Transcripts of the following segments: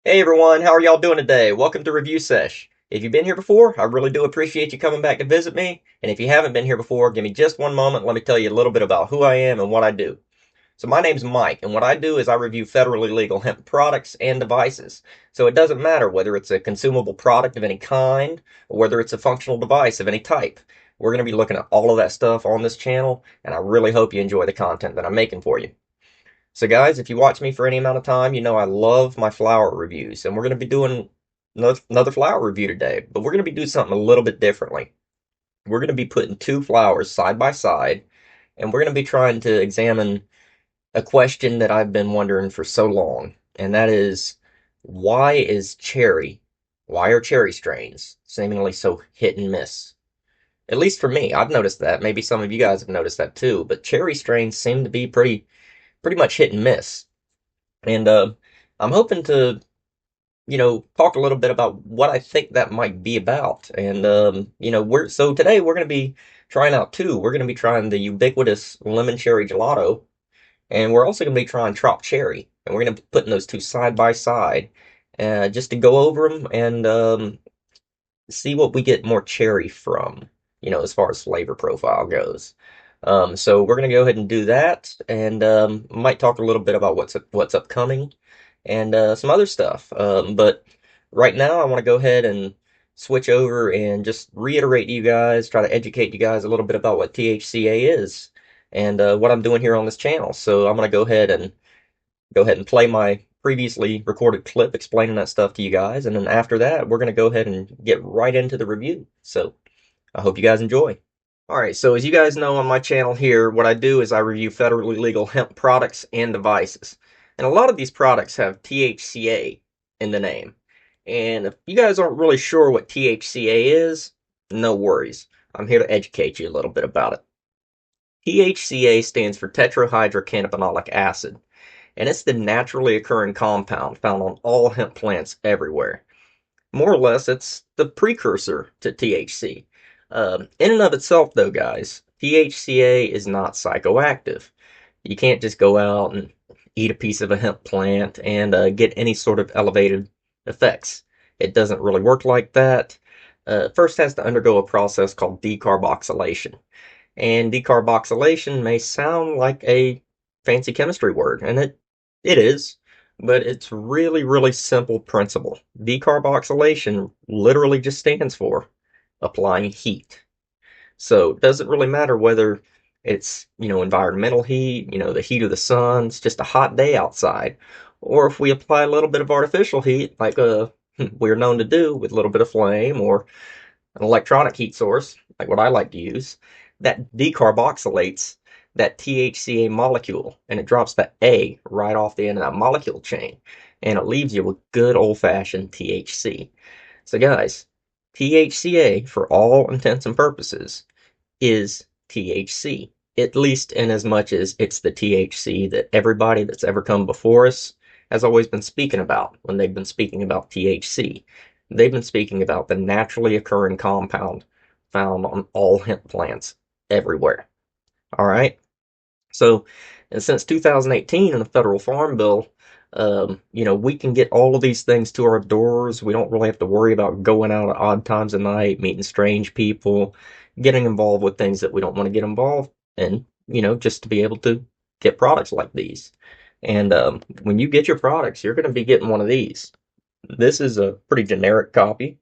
Hey everyone, how are y'all doing today? Welcome to Review Sesh. If you've been here before, I really do appreciate you coming back to visit me. And if you haven't been here before, give me just one moment. Let me tell you a little bit about who I am and what I do. So my name's Mike, and what I do is I review federally legal hemp products and devices. So it doesn't matter whether it's a consumable product of any kind or whether it's a functional device of any type. We're going to be looking at all of that stuff on this channel, and I really hope you enjoy the content that I'm making for you. So guys, if you watch me for any amount of time, you know I love my flower reviews, and we're going to be doing another flower review today, but we're going to be doing something a little bit differently. We're going to be putting two flowers side by side, and we're going to be trying to examine a question that I've been wondering for so long, and that is, why is why are cherry strains seemingly so hit and miss? At least for me, I've noticed that. Maybe some of you guys have noticed that too, but cherry strains seem to be pretty much hit and miss. And I'm hoping to, talk a little bit about what I think that might be about. And we're so today we're going to be trying out two. We're going to be trying the ubiquitous lemon cherry gelato, and we're also going to be trying Trop cherry. And we're going to be putting those two side by side, just to go over them and see what we get more cherry from. As far as flavor profile goes. So we're going to go ahead and do that, and might talk a little bit about what's upcoming and some other stuff. But right now, I want to go ahead and switch over and just reiterate to you guys, try to educate you guys a little bit about what THCA is and what I'm doing here on this channel. So I'm going to go ahead and play my previously recorded clip explaining that stuff to you guys, and then after that, we're going to go ahead and get right into the review. So I hope you guys enjoy. Alright, so as you guys know on my channel here, what I do is I review federally legal hemp products and devices. And a lot of these products have THCA in the name. And if you guys aren't really sure what THCA is, no worries. I'm here to educate you a little bit about it. THCA stands for tetrahydrocannabinolic acid, and it's the naturally occurring compound found on all hemp plants everywhere. More or less, it's the precursor to THC. In and of itself, though, guys, THCA is not psychoactive. You can't just go out and eat a piece of a hemp plant and get any sort of elevated effects. It doesn't really work like that. It first has to undergo a process called decarboxylation. And decarboxylation may sound like a fancy chemistry word, and it is, but it's really, really simple principle. Decarboxylation literally just stands for applying heat. So it doesn't really matter whether it's, environmental heat, the heat of the sun, it's just a hot day outside, or if we apply a little bit of artificial heat, like we're known to do with a little bit of flame or an electronic heat source, like what I like to use, that decarboxylates that THCA molecule, and it drops the A right off the end of that molecule chain, and it leaves you with good old-fashioned THC. So guys, THCA, for all intents and purposes, is THC, at least in as much as it's the THC that everybody that's ever come before us has always been speaking about when they've been speaking about THC. They've been speaking about the naturally occurring compound found on all hemp plants everywhere. All right. So, and since 2018 in the federal farm bill, we can get all of these things to our doors. We don't really have to worry about going out at odd times of night, meeting strange people, getting involved with things that we don't want to get involved in, just to be able to get products like these. And when you get your products, you're going to be getting one of these. This is a pretty generic copy.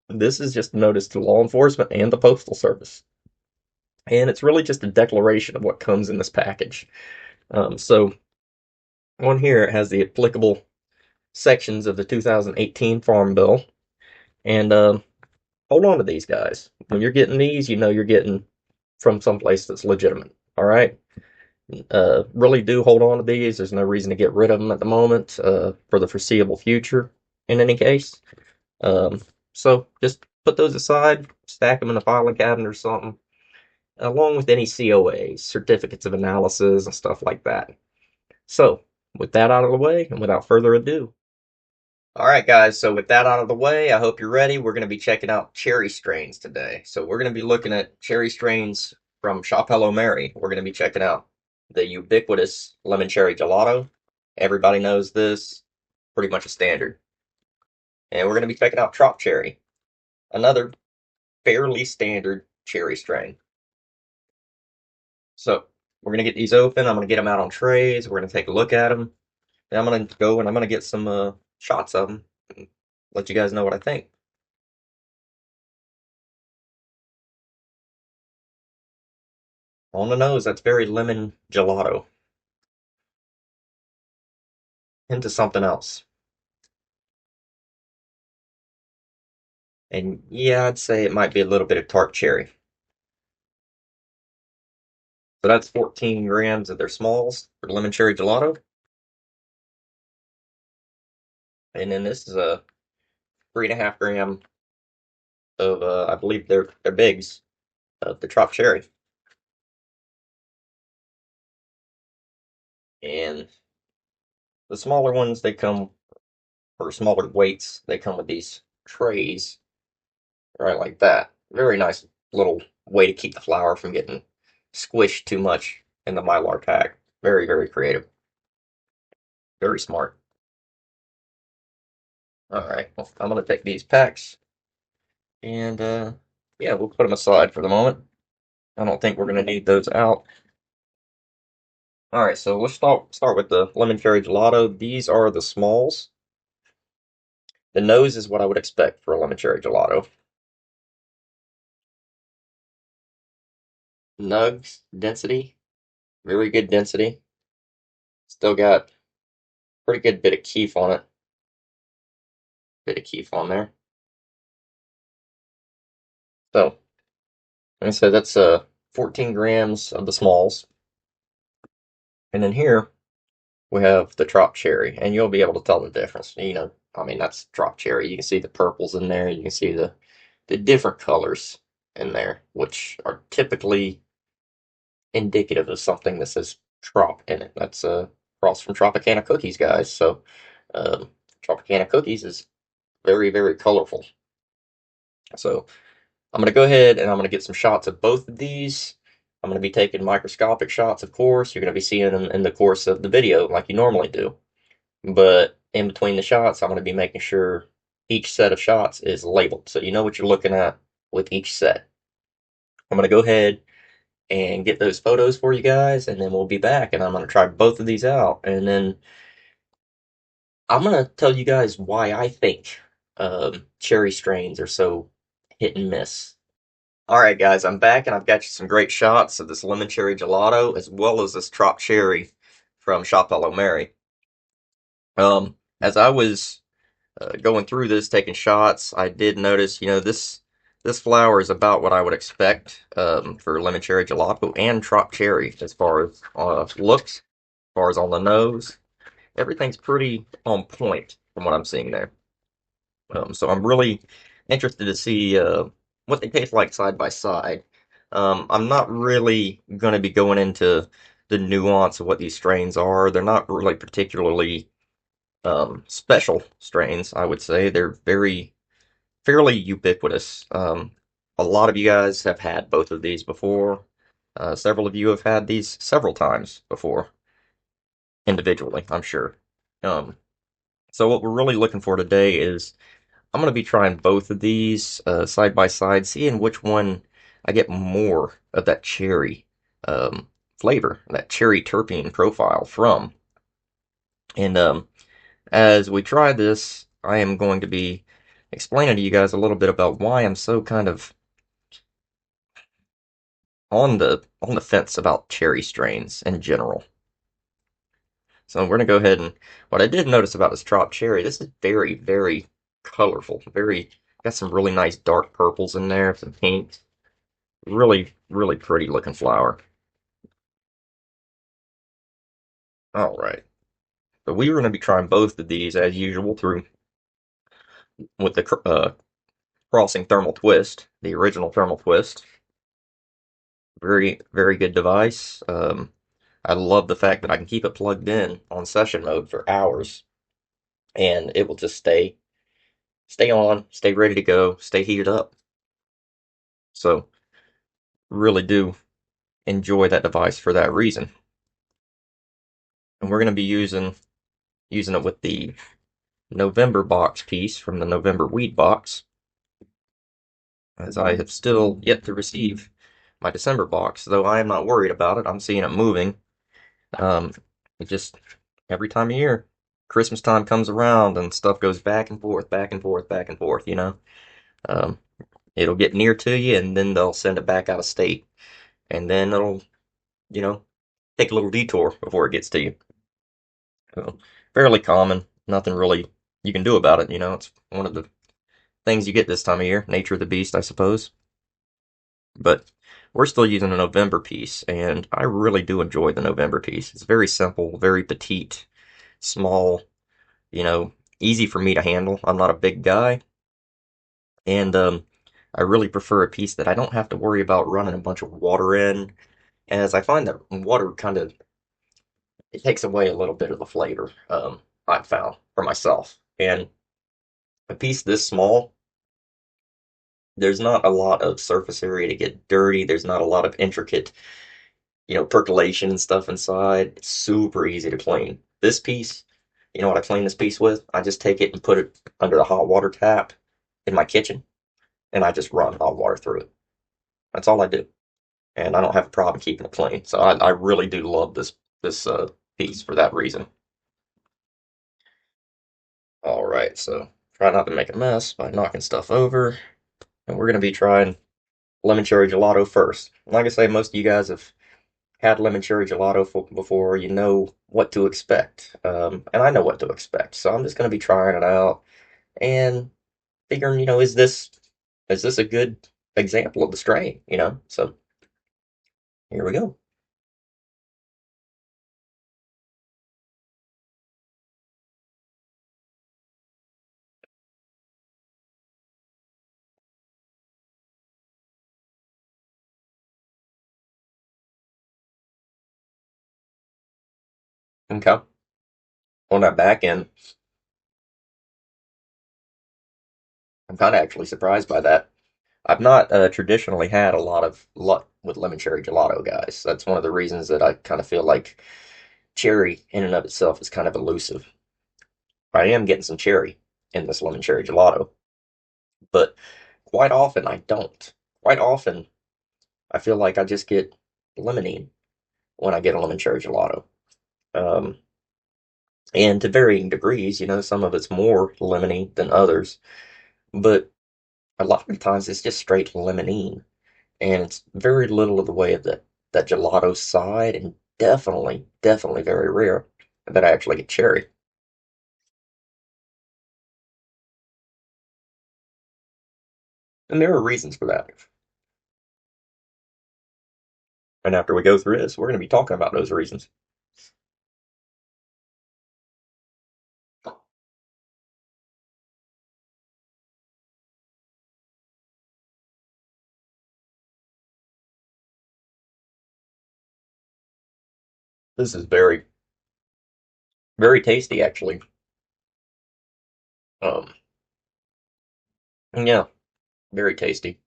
This is just a notice to law enforcement and the Postal Service. And it's really just a declaration of what comes in this package. So on here it has the applicable sections of the 2018 Farm Bill. And hold on to these, guys. When you're getting these, you know you're getting from someplace that's legitimate. All right? Really do hold on to these. There's no reason to get rid of them at the moment for the foreseeable future, in any case. So just put those aside, stack them in a filing cabinet or something, along with any COAs, certificates of analysis, and stuff like that. So, with that out of the way, and without further ado, alright guys, so with that out of the way, I hope you're ready. We're going to be checking out cherry strains today. So we're going to be looking at cherry strains from ShopHelloMary. We're going to be checking out the ubiquitous lemon cherry gelato. Everybody knows this, pretty much a standard. and we're going to be checking out Trop Cherry, another fairly standard cherry strain. So we're going to get these open. I'm going to get them out on trays. We're going to take a look at them. Then I'm going to go and I'm going to get some shots of them and let you guys know what I think. On the nose, that's very lemon gelato. Into something else. And yeah, I'd say it might be a little bit of tart cherry. So that's 14 grams of their smalls for lemon cherry gelato. And then this is a 3.5 gram of, I believe they're bigs of the Trop cherry. And the smaller ones, they come, or smaller weights, they come with these trays, right like that. Very nice little way to keep the flour from getting squished too much in the Mylar pack. Very, very creative. Very smart. All right, well, I'm gonna take these packs and yeah, we'll put them aside for the moment. I don't think we're gonna need those out. All right, so let's start with the lemon cherry gelato. These are the smalls. The nose is what I would expect for a lemon cherry gelato. Nugs density, very good density. Still got pretty good bit of keef on it. Bit of keef on there. So, like I said, that's 14 grams of the smalls. And then here we have the Trop cherry, and you'll be able to tell the difference. You know, I mean, that's Trop cherry. You can see the purples in there. You can see the different colors in there, which are typically indicative of something that says Trop in it. That's across from Tropicana cookies, guys. So, um, Tropicana cookies is very, very colorful. So, I'm going to go ahead and I'm going to get some shots of both of these. I'm going to be taking microscopic shots, of course. You're going to be seeing them in the course of the video like you normally do. But in between the shots, I'm going to be making sure each set of shots is labeled so you know what you're looking at with each set. I'm going to go ahead and get those photos for you guys, and then we'll be back and I'm going to try both of these out. And then I'm going to tell you guys why I think cherry strains are so hit and miss. Alright guys, I'm back and I've got you some great shots of this lemon cherry gelato as well as this Trop cherry from ShopHelloMary. As I was going through this, taking shots, I did notice, you know, this flower is about what I would expect for lemon cherry gelato and Trop cherry as far as looks, as far as on the nose. Everything's pretty on point from what I'm seeing there. So I'm really interested to see what they taste like side by side. I'm not really going to be going into the nuance of what these strains are. They're not really particularly special strains, I would say. They're fairly ubiquitous. A lot of you guys have had both of these before. Several of you have had these several times before, individually, I'm sure. Um, so what we're really looking for today is I'm going to be trying both of these side by side, seeing which one I get more of that cherry flavor, that cherry terpene profile from. And as we try this, I am going to be explaining to you guys a little bit about why I'm so kind of on the fence about cherry strains in general. So we're gonna go ahead and what I did notice about this Trop cherry, this is very, very colorful. Very got some really nice dark purples in there, some pinks. Really, really pretty looking flower. All right. So we are going to be trying both of these as usual through with the crossing thermal twist, the original thermal twist. Very, very good device. I love the fact that I can keep it plugged in on session mode for hours, and it will just stay on, stay ready to go, stay heated up. So really do enjoy that device for that reason. And we're going to be using it with the November box piece from the November weed box, as I have still yet to receive my December box, though I am not worried about it. I'm seeing it moving. Um, it just every time of year, Christmas time comes around and stuff goes back and forth, back and forth, back and forth, you know. Um, it'll get near to you and then they'll send it back out of state. And then it'll, you know, take a little detour before it gets to you. So, fairly common. Nothing really you can do about it, you know. It's one of the things you get this time of year. Nature of the beast, I suppose. But we're still using a November piece, and I really do enjoy the November piece. It's very simple, very petite, small, you know, easy for me to handle. I'm not a big guy, and I really prefer a piece that I don't have to worry about running a bunch of water in, as I find that water kind of it takes away a little bit of the flavor. I've found for myself, and a piece this small, there's not a lot of surface area to get dirty. There's not a lot of intricate, percolation and stuff inside. It's super easy to clean. This piece, you know what I clean this piece with? I just take it and put it under the hot water tap in my kitchen, and I just run hot water through it. That's all I do, and I don't have a problem keeping it clean. So I really do love this piece for that reason. All right, so try not to make a mess by knocking stuff over, and we're gonna be trying lemon cherry gelato first. Like I say, most of you guys have had lemon cherry gelato before, you know what to expect. And I know what to expect. So I'm just going to be trying it out and figuring, is this a good example of the strain, So here we go. Okay. On that back end, I'm kind of actually surprised by that. I've not traditionally had a lot of luck with lemon cherry gelato, guys. That's one of the reasons that I kind of feel like cherry in and of itself is kind of elusive. I am getting some cherry in this lemon cherry gelato, but quite often I don't. Quite often I feel like I just get lemonine when I get a lemon cherry gelato. Um, and to varying degrees, some of it's more lemony than others, but a lot of the times it's just straight lemonine, and it's very little of the way of that gelato side, and definitely, definitely very rare that I actually get cherry. And there are reasons for that. And after we go through this, we're going to be talking about those reasons. This is very, very tasty, actually. Um, yeah, very tasty.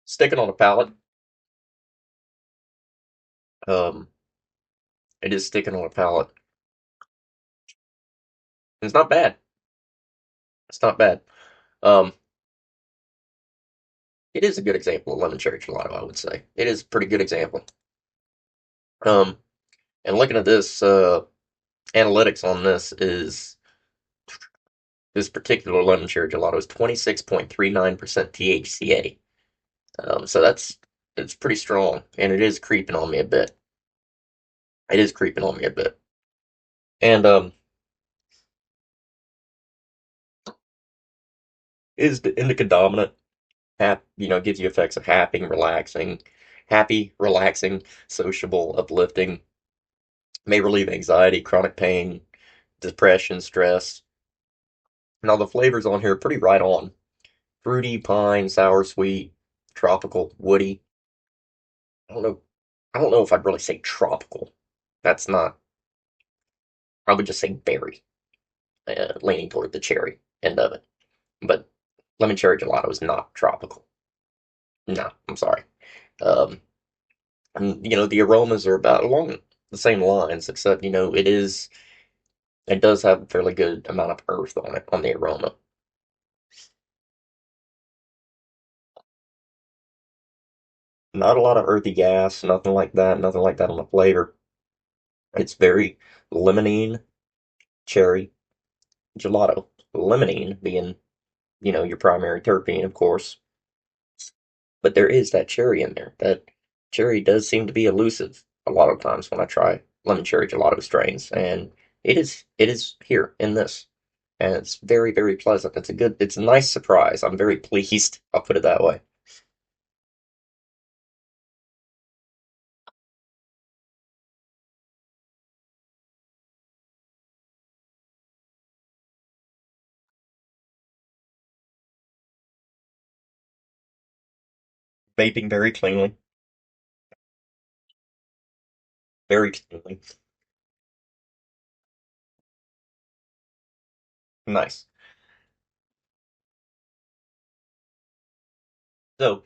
Sticking on the palate. Um, it is sticking on the palate. It's not bad. It's not bad. Um, it is a good example of lemon cherry gelato, I would say. It is a pretty good example. Um, and looking at this, analytics on this particular lemon cherry gelato is 26.39% THCa. So it's pretty strong, and it is creeping on me a bit. It is creeping on me a bit, and is the indica dominant. Gives you effects of happy, relaxing, sociable, uplifting, may relieve anxiety, chronic pain, depression, stress. Now the flavors on here are pretty right on. Fruity, pine, sour, sweet, tropical, woody. I don't know. I don't know if I'd really say tropical. That's not. I would just say berry, leaning toward the cherry end of it. But lemon cherry gelato is not tropical. No, I'm sorry. Um, and the aromas are about along. the same lines, except it does have a fairly good amount of earth on it on the aroma. Not a lot of earthy gas, nothing like that on the flavor. It's very limonene, cherry, gelato. Limonene being, your primary terpene, of course. But there is that cherry in there. That cherry does seem to be elusive a lot of times when I try lemon cherry gelato strains, and it is here in this. And it's very, very pleasant. It's a nice surprise. I'm very pleased. I'll put it that way. Vaping very cleanly, very cleanly. Nice. So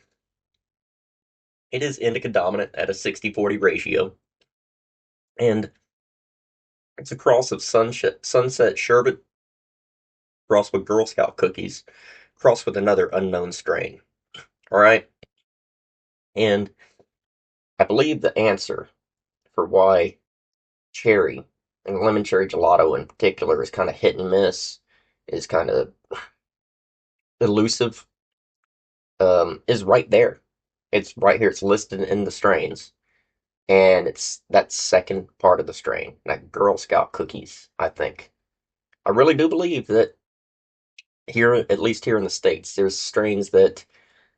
it is indica dominant at a 60-40 ratio, and it's a cross of sunset sherbet crossed with Girl Scout cookies, crossed with another unknown strain. All right, and I believe the answer for why cherry and lemon cherry gelato in particular is kind of hit and miss, is kind of elusive, is right there. It's right here. It's listed in the strains, and it's that second part of the strain, that Girl Scout cookies. I think I really do believe that here, at least here in the States, there's strains that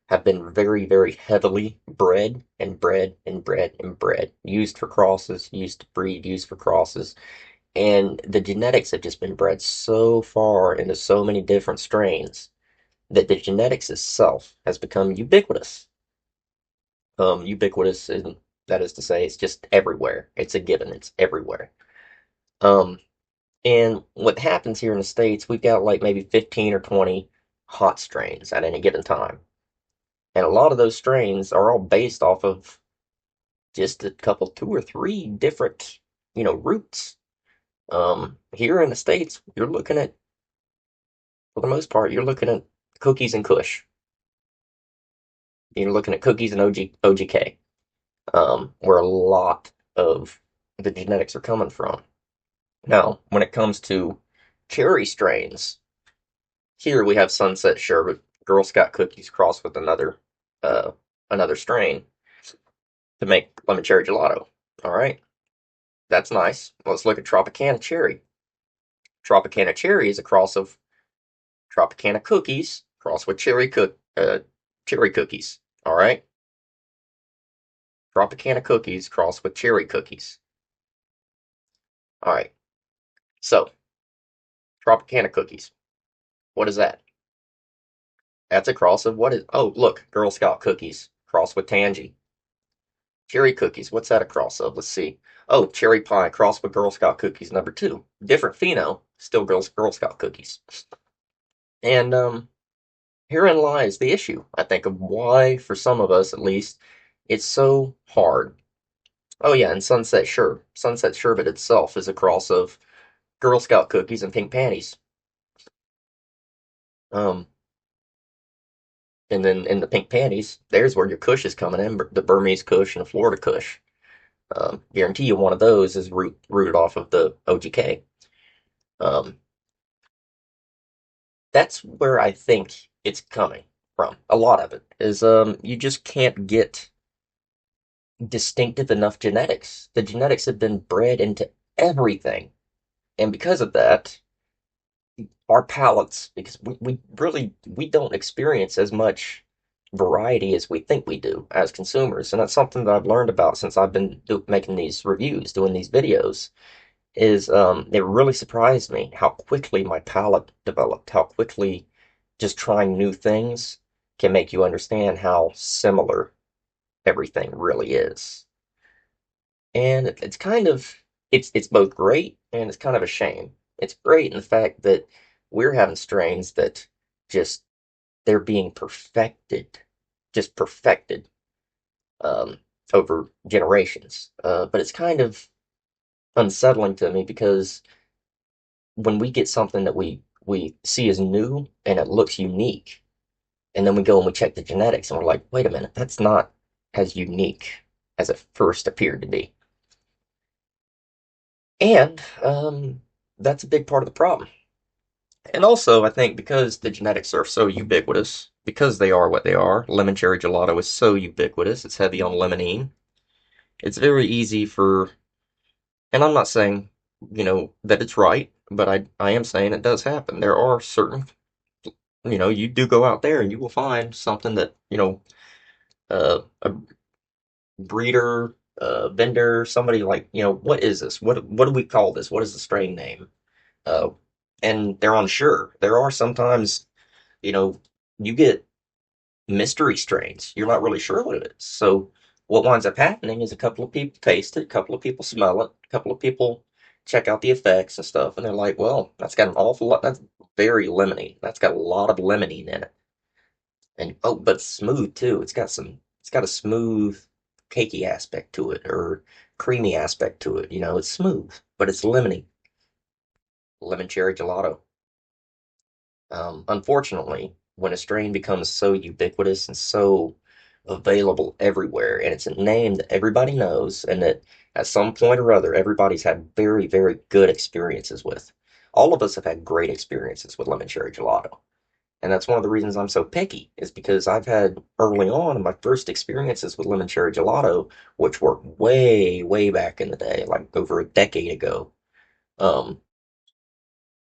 have been very, very heavily bred and bred and bred and bred, used for crosses, used to breed, used for crosses, and the genetics have just been bred so far into so many different strains that the genetics itself has become ubiquitous. Ubiquitous, and that is to say, it's just everywhere. It's a given. It's everywhere. Um, and what happens here in the States, we've got like maybe 15 or 20 hot strains at any given time. And a lot of those strains are all based off of just a couple, two or three different, roots. Here in the States, for the most part, you're looking at cookies and Kush. You're looking at cookies and OGK, where a lot of the genetics are coming from. Now, when it comes to cherry strains, here we have Sunset Sherbet, Girl Scout cookies crossed with uh, another strain to make lemon cherry gelato. All right, that's nice. Let's look at Tropicana Cherry. Tropicana Cherry is a cross of Tropicana cookies crossed with cherry cookies. All right, Tropicana cookies crossed with cherry cookies. All right, so Tropicana cookies. What is that? That's a cross of what is? Oh, look, Girl Scout cookies crossed with Tangy. Cherry cookies. What's that a cross of? Let's see. Oh, cherry pie crossed with Girl Scout cookies number two. Different pheno, still Girl Scout cookies. And herein lies the issue, I think, of why, for some of us at least, it's so hard. Oh yeah, and Sunset Sherbet itself is a cross of Girl Scout cookies and pink panties. Um, and then in the pink panties, there's where your Kush is coming in, the Burmese Kush and the Florida Kush. Guarantee you one of those is rooted off of the OGK. Um, that's where I think it's coming from. A lot of it is you just can't get distinctive enough genetics. The genetics have been bred into everything. And because of that, our palates, because we really we don't experience as much variety as we think we do as consumers. And that's something that I've learned about since I've been making these reviews, doing these videos, is it really surprised me how quickly my palate developed, how quickly just trying new things can make you understand how similar everything really is. And it's kind of it's both great and it's kind of a shame. It's great in the fact that we're having strains that just they're being perfected, just perfected um, over generations. But it's kind of unsettling to me because when we get something that we see as new and it looks unique, and then we go and we check the genetics and we're like, wait a minute, that's not as unique as it first appeared to be. And that's a big part of the problem. And also, I think because the genetics are so ubiquitous, because they are what they are, lemon cherry gelato is so ubiquitous, it's heavy on limonene. It's very easy for, and I'm not saying, that it's right, but I am saying it does happen. There are certain, you do go out there and you will find something that, a breeder, vendor, somebody like, what is this? What do we call this? What is the strain name? Uh, and they're unsure. There are sometimes, you know, you get mystery strains. You're not really sure what it is. So what winds up happening is a couple of people taste it, a couple of people smell it, a couple of people check out the effects and stuff, and they're like, well, that's got an awful lot. That's very lemony. That's got a lot of limonene in it. And oh, but smooth too. It's got a smooth, cakey aspect to it, or creamy aspect to it. It's smooth, but it's lemony. Lemon cherry gelato. Unfortunately, when a strain becomes so ubiquitous and so available everywhere, and it's a name that everybody knows, and that at some point or other, everybody's had very, very good experiences with. All of us have had great experiences with lemon cherry gelato. And that's one of the reasons I'm so picky, is because I've had early on my first experiences with lemon cherry gelato, which were way, way back in the day, like over a decade ago. Um,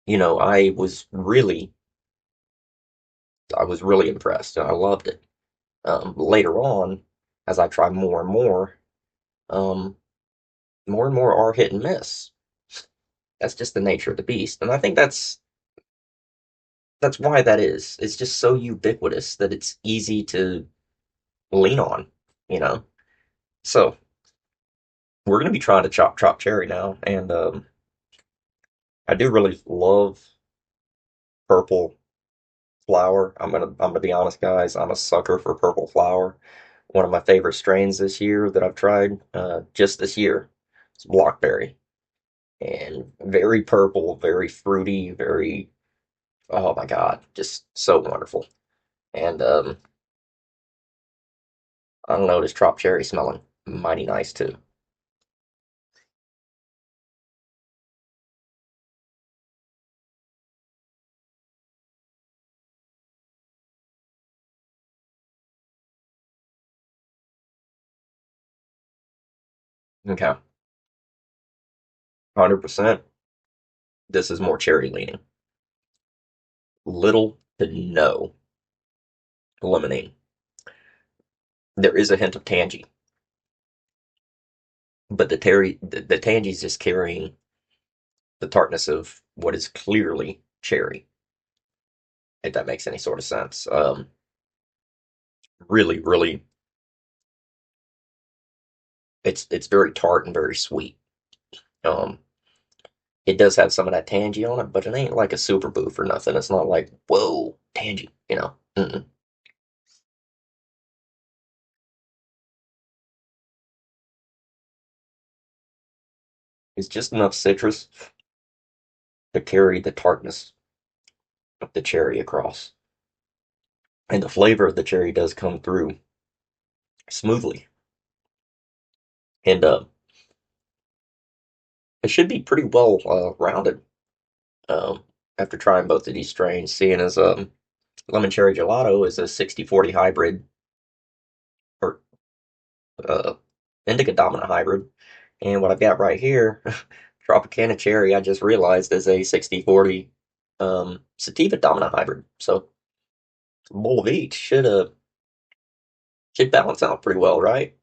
I was really impressed and I loved it. Later on, as I try um, more and more are hit and miss. That's just the nature of the beast, and I think that's why that is. It's just so ubiquitous that it's easy to lean on, you know. So we're gonna be trying to chop cherry now, and I do really love purple flower. I'm gonna be honest, guys. I'm a sucker for purple flower. One of my favorite strains this year that I've tried, just this year, is blackberry, and very purple, very fruity, very, oh my God, just so wonderful. And I don't know, this trop cherry smelling mighty nice too. Okay, 100%. This is more cherry leaning. Little to no lemonade. There is a hint of tangy, but the tangy is just carrying the tartness of what is clearly cherry, if that makes any sort of sense. Really, really, it's very tart and very sweet. Um, it does have some of that tangy on it, but it ain't like a super boof or nothing. It's not like whoa tangy, Mm-mm. It's just enough citrus to carry the tartness of the cherry across, and the flavor of the cherry does come through smoothly, and it should be pretty well rounded. Um, After trying both of these strains, seeing as lemon cherry gelato is a 60-40 hybrid, or uh, indica dominant hybrid. And what I've got right here, Tropicana cherry, I just realized is a 60-40 sativa dominant hybrid. So a bowl of each should balance out pretty well, right?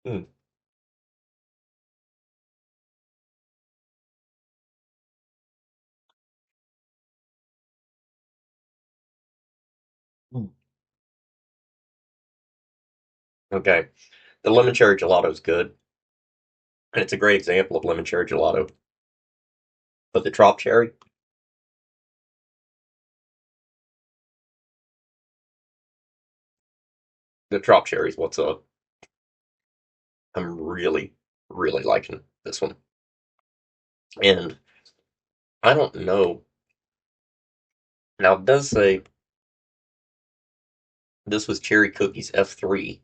Hmm. Hmm. Okay. The lemon cherry gelato is good, and it's a great example of lemon cherry gelato. But the trop cherry, The Trop cherries, what's up? I'm really, really liking this one. And I don't know. Now, it does say this was Cherry Cookies F3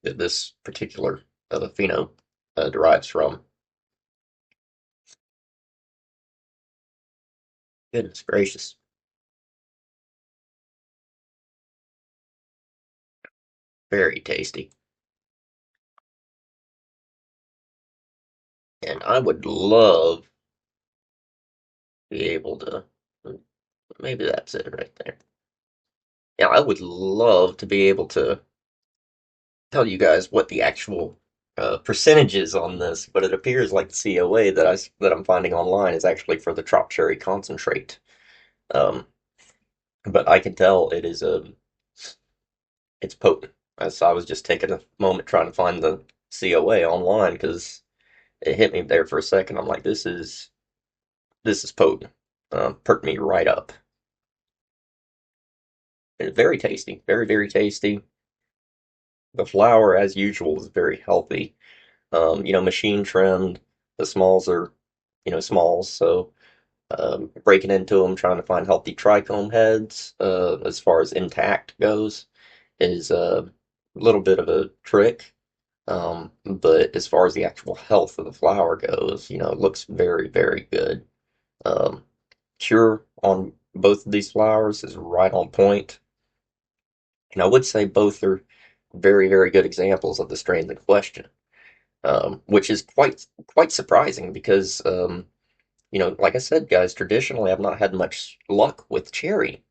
that this particular pheno derives from. Goodness gracious. Very tasty. And I would love to be able to, maybe that's it right there. Yeah, I would love to be able to tell you guys what the actual percentage is on this, but it appears like the COA that I'm finding online is actually for the Trop Cherry concentrate. Um, but I can tell it's potent. As I was just taking a moment trying to find the COA online because it hit me there for a second. I'm like, this is potent. Perked me right up. It's very tasty, very very tasty. The flour, as usual, is very healthy. Machine trimmed. The smalls are, smalls. So breaking into them, trying to find healthy trichome heads, as far as intact goes, is a little bit of a trick. But as far as the actual health of the flour goes, it looks very, very good. Um, Cure on both of these flours is right on point. And I would say both are very, very good examples of the strains in question, which is quite surprising because like I said, guys, traditionally I've not had much luck with cherry,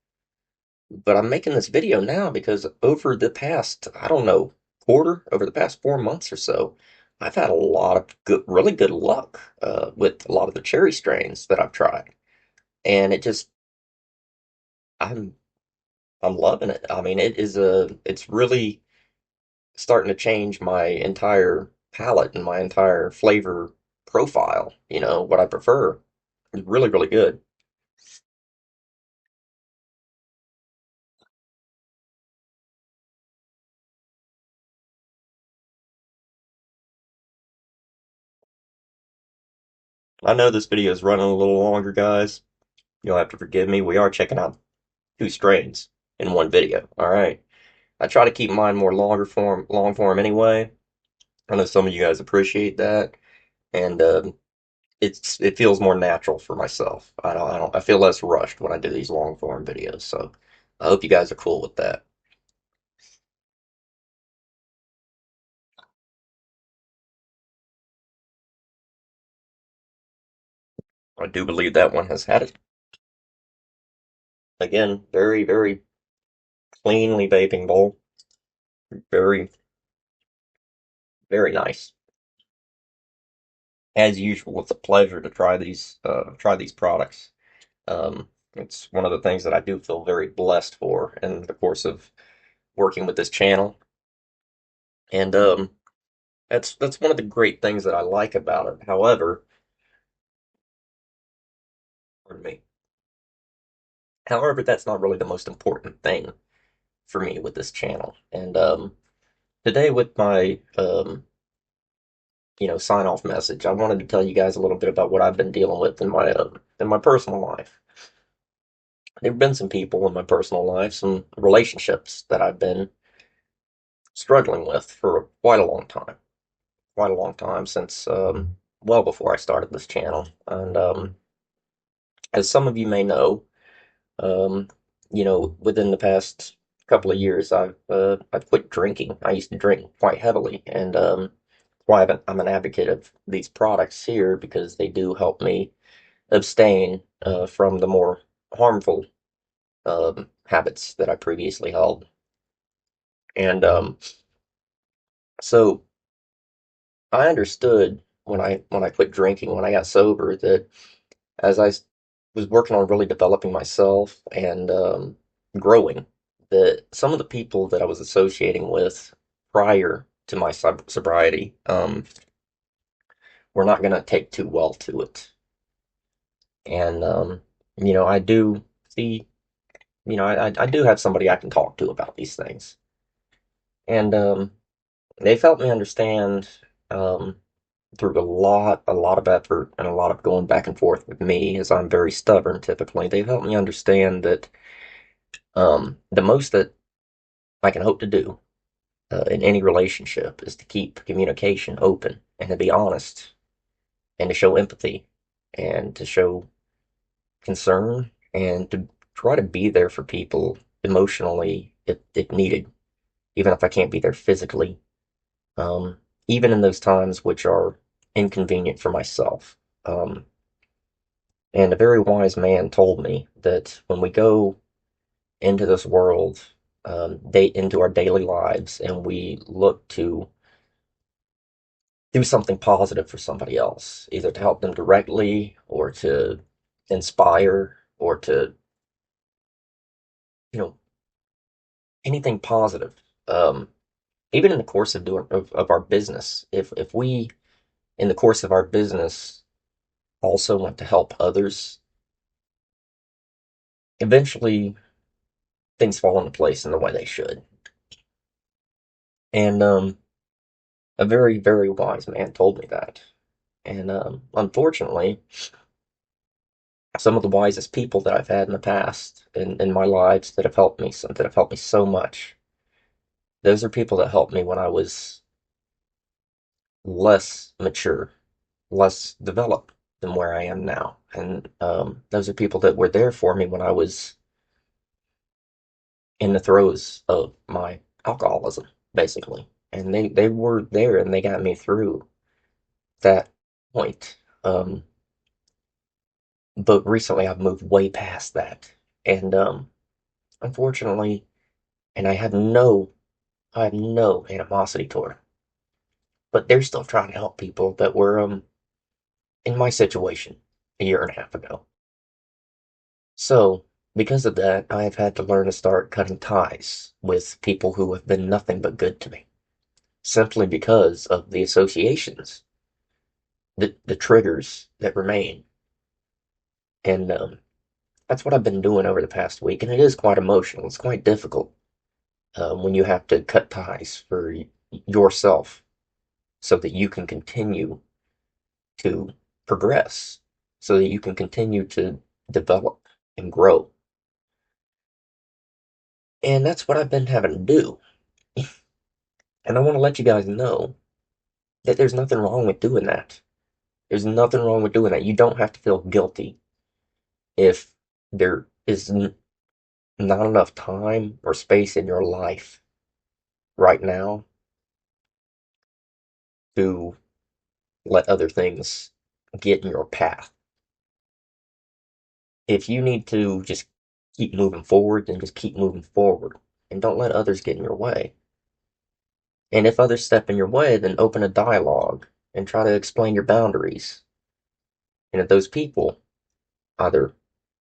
but I'm making this video now because over the past, I don't know, over the past 4 months or so, I've had a lot of really good luck with a lot of the cherry strains that I've tried, and I'm I'm loving it. I mean, it's really starting to change my entire palate and my entire flavor profile. What I prefer is really, really good. I know this video is running a little longer, guys. You'll have to forgive me. We are checking out two strains in one video. All right. I try to keep mine more long form anyway. I know some of you guys appreciate that, and it feels more natural for myself. I feel less rushed when I do these long form videos. So I hope you guys are cool with that. I do believe that one has had it. Again, very, very cleanly vaping bowl. Very, very nice. As usual, it's a pleasure to try these products. It's one of the things that I do feel very blessed for in the course of working with this channel, and that's one of the great things that I like about it. Pardon me. However, that's not really the most important thing for me with this channel. And today, with my sign off message, I wanted to tell you guys a little bit about what I've been dealing with in my personal life. There have been some people in my personal life, some relationships that I've been struggling with for quite a long time since well before I started this channel. And as some of you may know, um, within the past couple of years, I've quit drinking. I used to drink quite heavily, and why I'm an advocate of these products here because they do help me abstain from the more harmful habits that I previously held. And so I understood when I quit drinking, when I got sober, that as was working on really developing myself and growing, that some of the people that I was associating with prior to my sobriety were not going to take too well to it. And I do see, I do have somebody I can talk to about these things. And they've helped me understand um, through a lot of effort and a lot of going back and forth with me, as I'm very stubborn typically. They've helped me understand that the most that I can hope to do in any relationship is to keep communication open and to be honest and to show empathy and to show concern and to try to be there for people emotionally if needed, even if I can't be there physically, um, even in those times which are inconvenient for myself. Um, and a very wise man told me that when we go into this world, into our daily lives, and we look to do something positive for somebody else, either to help them directly or to inspire or to, you know, anything positive. Um, Even in the course of our business, if we in the course of our business also want to help others, eventually things fall into place in the way they should. And a very, very wise man told me that. And unfortunately, some of the wisest people that I've had in the past in my lives that have helped me so much, those are people that helped me when I was less mature, less developed than where I am now. And those are people that were there for me when I was in the throes of my alcoholism, basically. And they were there and they got me through that point. But recently I've moved way past that. And unfortunately, and I have no animosity toward them, but they're still trying to help people that were in my situation a year and a half ago. So, because of that, I have had to learn to start cutting ties with people who have been nothing but good to me, simply because of the associations, the triggers that remain. And that's what I've been doing over the past week, and it is quite emotional. It's quite difficult when you have to cut ties for yourself so that you can continue to progress, so that you can continue to develop and grow. And that's what I've been having to do. And I want to let you guys know that there's nothing wrong with doing that. There's nothing wrong with doing that. You don't have to feel guilty if there is not enough time or space in your life right now to let other things get in your path. If you need to just keep moving forward, then just keep moving forward and don't let others get in your way. And if others step in your way, then open a dialogue and try to explain your boundaries. And if those people either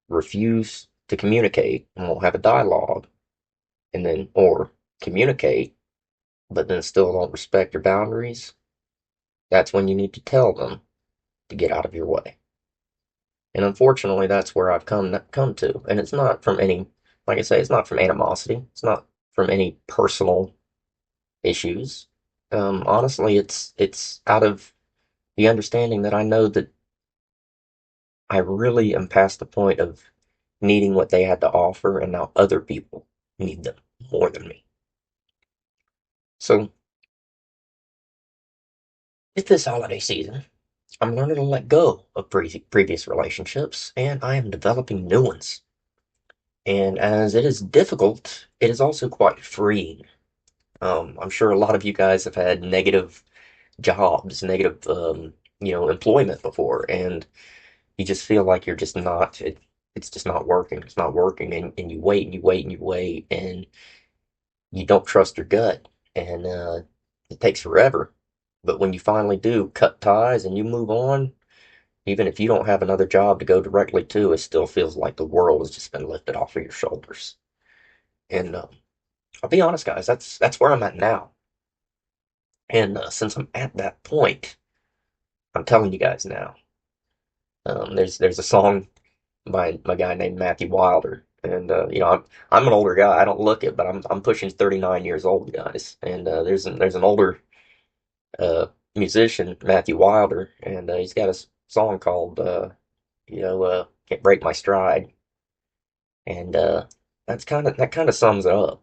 refuse to communicate and won't have a dialogue, and then, or communicate, but then still don't respect your boundaries, that's when you need to tell them to get out of your way. And unfortunately, that's where I've come to. And it's not from any, like I say, it's not from animosity. It's not from any personal issues. Honestly, it's out of the understanding that I know that I really am past the point of needing what they had to offer, and now other people need them more than me. So, with this holiday season, I'm learning to let go of previous relationships, and I am developing new ones. And as it is difficult, it is also quite freeing. I'm sure a lot of you guys have had negative jobs, negative, employment before, and you just feel like you're just not, it's just not working. It's not working, and you wait and you wait and you wait, and you don't trust your gut, and it takes forever. But when you finally do cut ties and you move on, even if you don't have another job to go directly to, it still feels like the world has just been lifted off of your shoulders. And I'll be honest, guys, that's where I'm at now. And since I'm at that point, I'm telling you guys now. There's a song by my guy named Matthew Wilder, And I'm an older guy. I don't look it, but I'm pushing 39 years old, guys. And there's an older uh, musician, Matthew Wilder, and he's got a song called "Can't Break My Stride," and that kind of sums it up.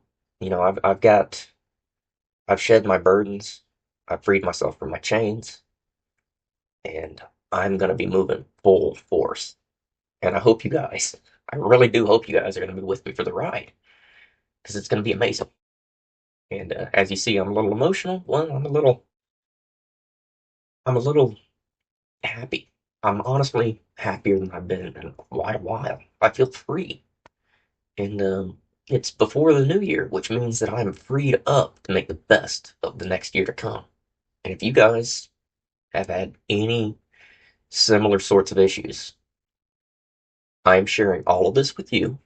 I've shed my burdens, I've freed myself from my chains, and I'm gonna be moving full force. And I really do hope you guys are gonna be with me for the ride because it's gonna be amazing. And as you see, I'm a little emotional. Well, I'm a little happy. I'm honestly happier than I've been in quite a while. I feel free. And it's before the new year, which means that I'm freed up to make the best of the next year to come. And if you guys have had any similar sorts of issues, I am sharing all of this with you,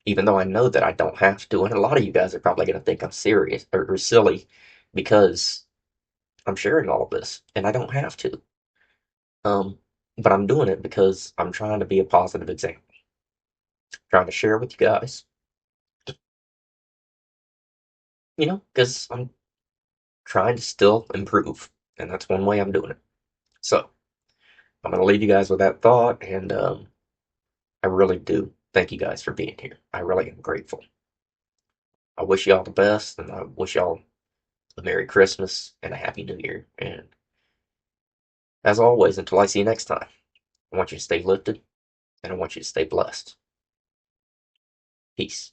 even though I know that I don't have to. And a lot of you guys are probably going to think I'm serious or silly because I'm sharing all of this and I don't have to. Um, but I'm doing it because I'm trying to be a positive example, trying to share with you guys, because I'm trying to still improve. And that's one way I'm doing it. So I'm going to leave you guys with that thought. And I really do thank you guys for being here. I really am grateful. I wish y'all the best, and I wish y'all a Merry Christmas and a Happy New Year. And as always, until I see you next time, I want you to stay lifted and I want you to stay blessed. Peace.